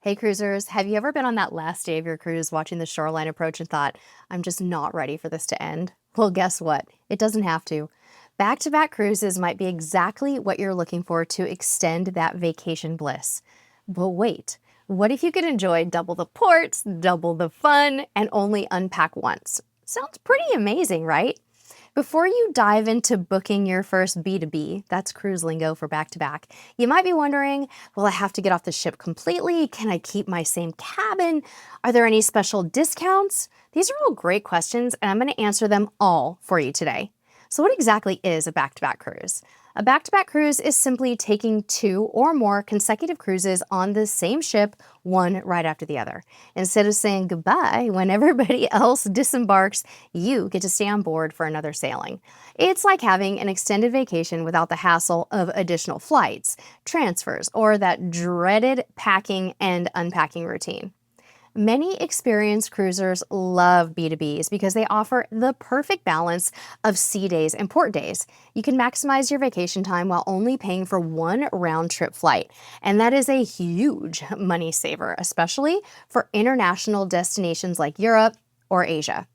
Hey cruisers, have you ever been on that last day of your cruise watching the shoreline approach and thought, I'm just not ready for this to end? Well, guess what? It doesn't have to. Back-to-back cruises might be exactly what you're looking for to extend that vacation bliss. But wait, what if you could enjoy double the ports, double the fun, and only unpack once? Sounds pretty amazing, right? Before you dive into booking your first B2B, that's cruise lingo for back-to-back, you might be wondering, will I have to get off the ship completely? Can I keep my same cabin? Are there any special discounts? These are all great questions, and I'm going to answer them all for you today. So what exactly is a back-to-back cruise? A back-to-back cruise is simply taking 2 or more consecutive cruises on the same ship, one right after the other. Instead of saying goodbye when everybody else disembarks, you get to stay on board for another sailing. It's like having an extended vacation without the hassle of additional flights, transfers, or that dreaded packing and unpacking routine. Many experienced cruisers love B2Bs because they offer the perfect balance of sea days and port days. You can maximize your vacation time while only paying for one round-trip flight, and that is a huge money saver, especially for international destinations like Europe or Asia.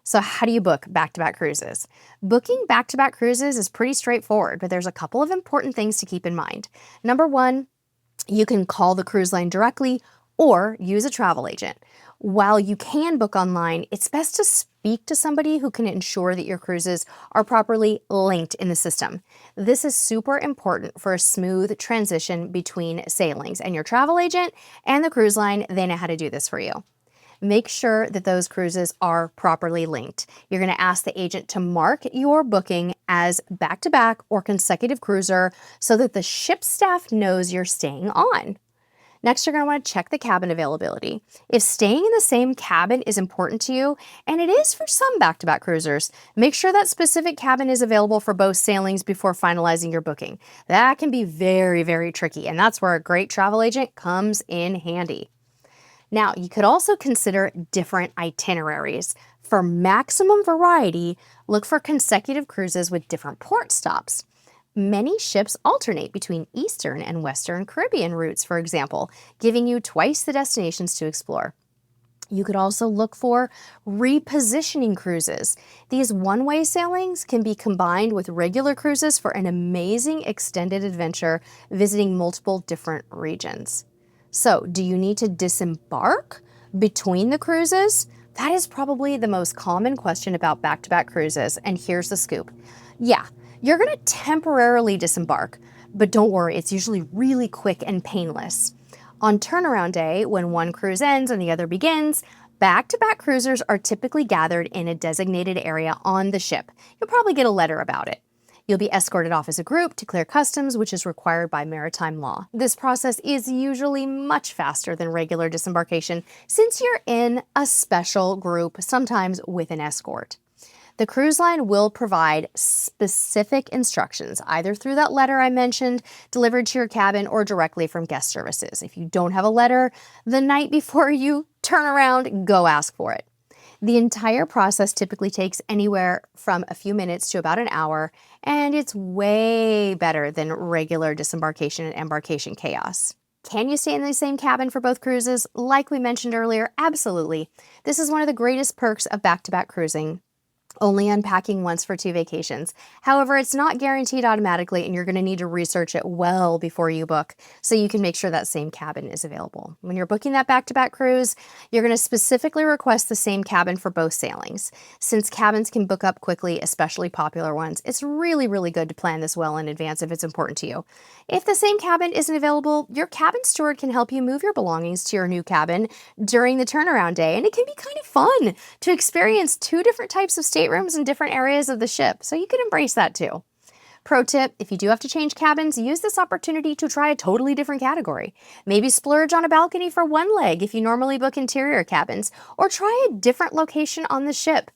So how do you book back-to-back cruises? Booking back-to-back cruises is pretty straightforward, but there's a couple of important things to keep in mind. Number one, you can call the cruise line directly or use a travel agent. While you can book online, it's best to speak to somebody who can ensure that your cruises are properly linked in the system. This is super important for a smooth transition between sailings, and your travel agent and the cruise line, they know how to do this for you. Make sure that those cruises are properly linked. You're going to ask the agent to mark your booking as back-to-back or consecutive cruiser so that the ship staff knows you're staying on. Next, you're going to want to check the cabin availability. If staying in the same cabin is important to you, and it is for some back-to-back cruisers, make sure that specific cabin is available for both sailings before finalizing your booking. That can be very, very tricky, and that's where a great travel agent comes in handy. Now, you could also consider different itineraries. For maximum variety, look for consecutive cruises with different port stops. Many ships alternate between Eastern and Western Caribbean routes, for example, giving you twice the destinations to explore. You could also look for repositioning cruises. These one-way sailings can be combined with regular cruises for an amazing extended adventure visiting multiple different regions. So, do you need to disembark between the cruises? That is probably the most common question about back-to-back cruises, and here's the scoop. Yeah, you're going to temporarily disembark, but don't worry, it's usually really quick and painless. On turnaround day, when one cruise ends and the other begins, back-to-back cruisers are typically gathered in a designated area on the ship. You'll probably get a letter about it. You'll be escorted off as a group to clear customs, which is required by maritime law. This process is usually much faster than regular disembarkation since you're in a special group, sometimes with an escort. The cruise line will provide specific instructions, either through that letter I mentioned, delivered to your cabin, or directly from guest services. If you don't have a letter, the night before you turn around, go ask for it. The entire process typically takes anywhere from a few minutes to about an hour, and it's way better than regular disembarkation and embarkation chaos. Can you stay in the same cabin for both cruises? Like we mentioned earlier, absolutely. This is one of the greatest perks of back-to-back cruising. Only unpacking once for 2 vacations. However, it's not guaranteed automatically, and you're going to need to research it well before you book so you can make sure that same cabin is available. When you're booking that back-to-back cruise, you're going to specifically request the same cabin for both sailings. Since cabins can book up quickly, especially popular ones, it's really, really good to plan this well in advance if it's important to you. If the same cabin isn't available, your cabin steward can help you move your belongings to your new cabin during the turnaround day, and it can be kind of fun to experience 2 different types of staterooms in different areas of the ship, so you can embrace that too. Pro tip, if you do have to change cabins, use this opportunity to try a totally different category. Maybe splurge on a balcony for one leg if you normally book interior cabins, or try a different location on the ship.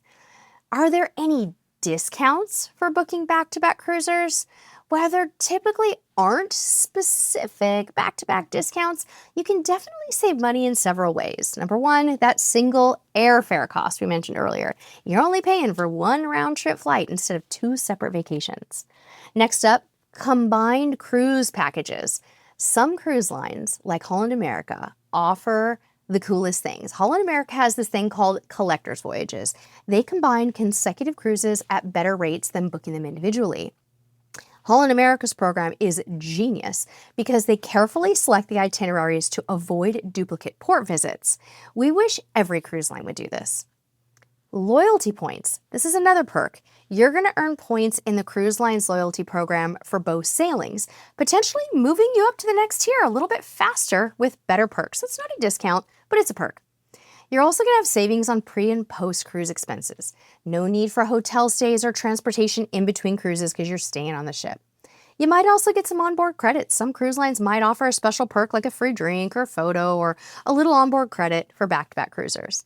Are there any discounts for booking back-to-back cruisers? While there typically aren't specific back-to-back discounts, you can definitely save money in several ways. Number one, that single airfare cost we mentioned earlier. You're only paying for one round-trip flight instead of 2 separate vacations. Next up, combined cruise packages. Some cruise lines, like Holland America, offer the coolest things. Holland America has this thing called collector's voyages. They combine consecutive cruises at better rates than booking them individually. Holland America's program is genius because they carefully select the itineraries to avoid duplicate port visits. We wish every cruise line would do this. Loyalty points. This is another perk. You're going to earn points in the cruise line's loyalty program for both sailings, potentially moving you up to the next tier a little bit faster with better perks. It's not a discount, but it's a perk. You're also going to have savings on pre- and post-cruise expenses. No need for hotel stays or transportation in between cruises because you're staying on the ship. You might also get some onboard credits. Some cruise lines might offer a special perk like a free drink or photo or a little onboard credit for back-to-back cruisers.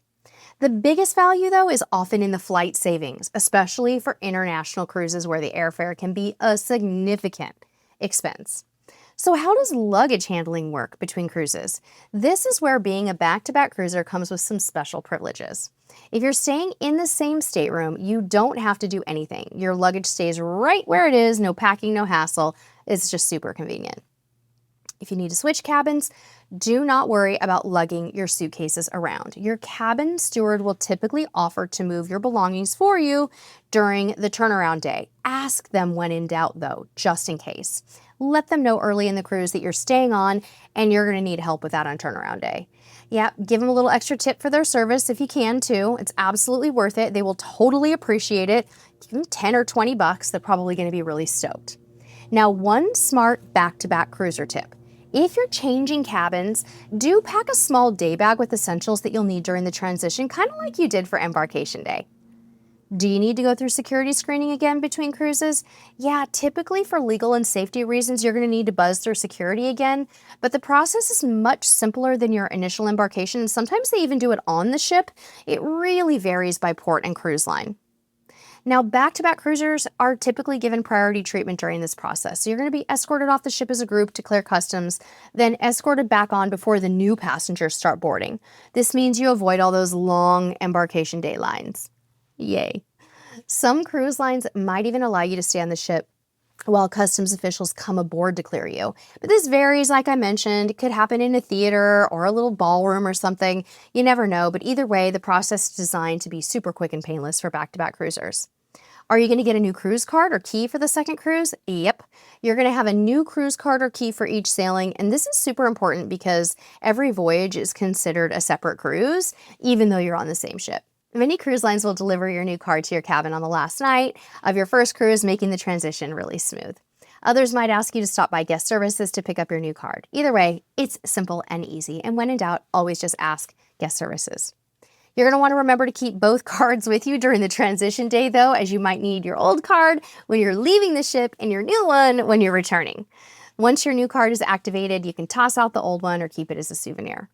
The biggest value, though, is often in the flight savings, especially for international cruises where the airfare can be a significant expense. So how does luggage handling work between cruises? This is where being a back-to-back cruiser comes with some special privileges. If you're staying in the same stateroom, you don't have to do anything. Your luggage stays right where it is, no packing, no hassle. It's just super convenient. If you need to switch cabins, do not worry about lugging your suitcases around. Your cabin steward will typically offer to move your belongings for you during the turnaround day. Ask them when in doubt, though, just in case. Let them know early in the cruise that you're staying on and you're going to need help with that on turnaround day. Yeah, give them a little extra tip for their service if you can too. It's absolutely worth it. They will totally appreciate it. Give them 10 or 20 bucks. They're probably going to be really stoked. Now, one smart back-to-back cruiser tip. If you're changing cabins, do pack a small day bag with essentials that you'll need during the transition, kind of like you did for embarkation day. Do you need to go through security screening again between cruises? Yeah, typically for legal and safety reasons, you're going to need to buzz through security again, but the process is much simpler than your initial embarkation, and sometimes they even do it on the ship. It really varies by port and cruise line. Now, back-to-back cruisers are typically given priority treatment during this process. So you're going to be escorted off the ship as a group to clear customs, then escorted back on before the new passengers start boarding. This means you avoid all those long embarkation day lines. Yay. Some cruise lines might even allow you to stay on the ship while customs officials come aboard to clear you. But this varies, like I mentioned. It could happen in a theater or a little ballroom or something. You never know, but either way, the process is designed to be super quick and painless for back-to-back cruisers. Are you going to get a new cruise card or key for the second cruise? Yep. You're going to have a new cruise card or key for each sailing, and this is super important because every voyage is considered a separate cruise, even though you're on the same ship. Many cruise lines will deliver your new card to your cabin on the last night of your first cruise, making the transition really smooth. Others might ask you to stop by guest services to pick up your new card. Either way, it's simple and easy, and when in doubt, always just ask guest services. You're going to want to remember to keep both cards with you during the transition day, though, as you might need your old card when you're leaving the ship and your new one when you're returning. Once your new card is activated, you can toss out the old one or keep it as a souvenir.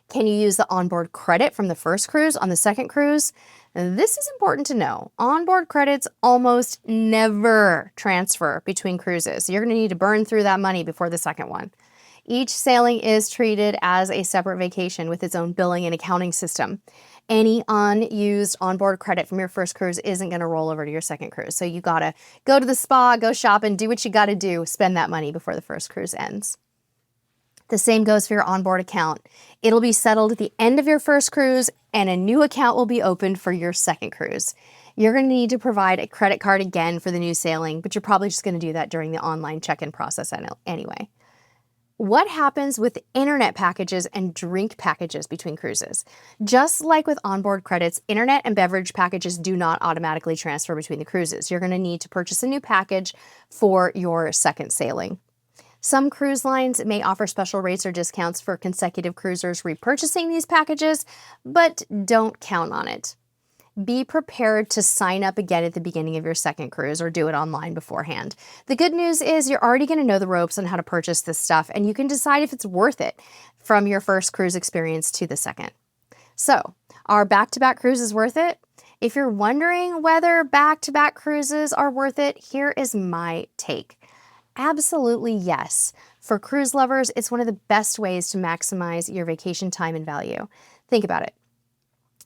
Can you use the onboard credit from the first cruise on the second cruise? This is important to know. Onboard credits almost never transfer between cruises. You're going to need to burn through that money before the second one. Each sailing is treated as a separate vacation with its own billing and accounting system. Any unused onboard credit from your first cruise isn't going to roll over to your second cruise. So you got to go to the spa, go shopping, do what you got to do, spend that money before the first cruise ends. The same goes for your onboard account. It'll be settled at the end of your first cruise, and a new account will be opened for your second cruise. You're going to need to provide a credit card again for the new sailing, but you're probably just going to do that during the online check-in process anyway. What happens with internet packages and drink packages between cruises? Just like with onboard credits, internet and beverage packages do not automatically transfer between the cruises. You're going to need to purchase a new package for your second sailing. Some cruise lines may offer special rates or discounts for consecutive cruisers repurchasing these packages, but don't count on it. Be prepared to sign up again at the beginning of your second cruise or do it online beforehand. The good news is you're already going to know the ropes on how to purchase this stuff, and you can decide if it's worth it from your first cruise experience to the second. So, are back-to-back cruises worth it? If you're wondering whether back-to-back cruises are worth it, here is my take. Absolutely yes. For cruise lovers, it's one of the best ways to maximize your vacation time and value. Think about it.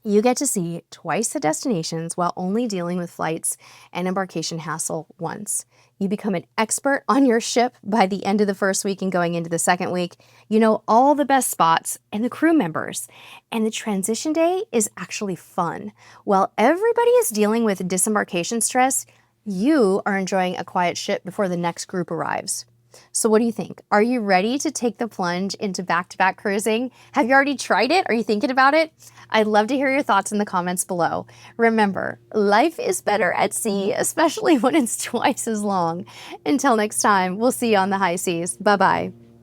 You get to see twice the destinations while only dealing with flights and embarkation hassle once. You become an expert on your ship by the end of the first week and going into the second week. You know all the best spots and the crew members. And the transition day is actually fun. While everybody is dealing with disembarkation stress, you are enjoying a quiet ship before the next group arrives. So what do you think? Are you ready to take the plunge into back-to-back cruising? Have you already tried it? Are you thinking about it? I'd love to hear your thoughts in the comments below. Remember, life is better at sea, especially when it's twice as long. Until next time, we'll see you on the high seas. Bye-bye.